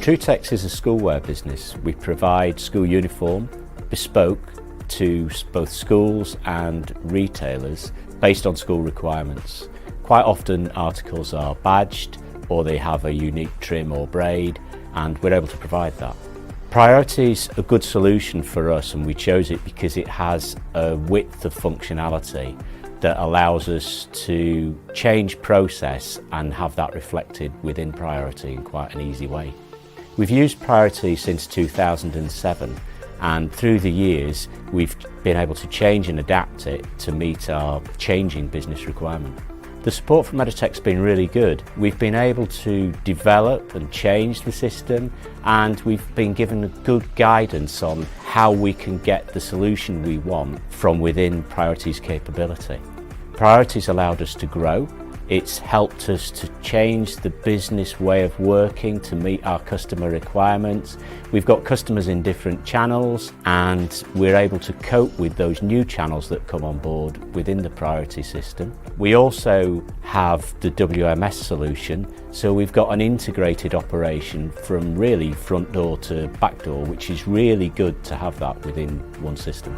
Trutex is a schoolwear business. We provide school uniform, bespoke to both schools and retailers based on school requirements. Quite often articles are badged or they have a unique trim or braid, and we're able to provide that. Priority is a good solution for us, and we chose it because it has a width of functionality that allows us to change process and have that reflected within Priority in quite an easy way. We've used Priority since 2007, and through the years we've been able to change and adapt it to meet our changing business requirement. The support from Editech's been really good. We've been able to develop and change the system, and we've been given good guidance on how we can get the solution we want from within Priority's capability. Priority's allowed us to grow. It's helped us to change the business way of working to meet our customer requirements. We've got customers in different channels, and we're able to cope with those new channels that come on board within the Priority system. We also have the WMS solution, so we've got an integrated operation from really front door to back door, which is really good to have that within one system.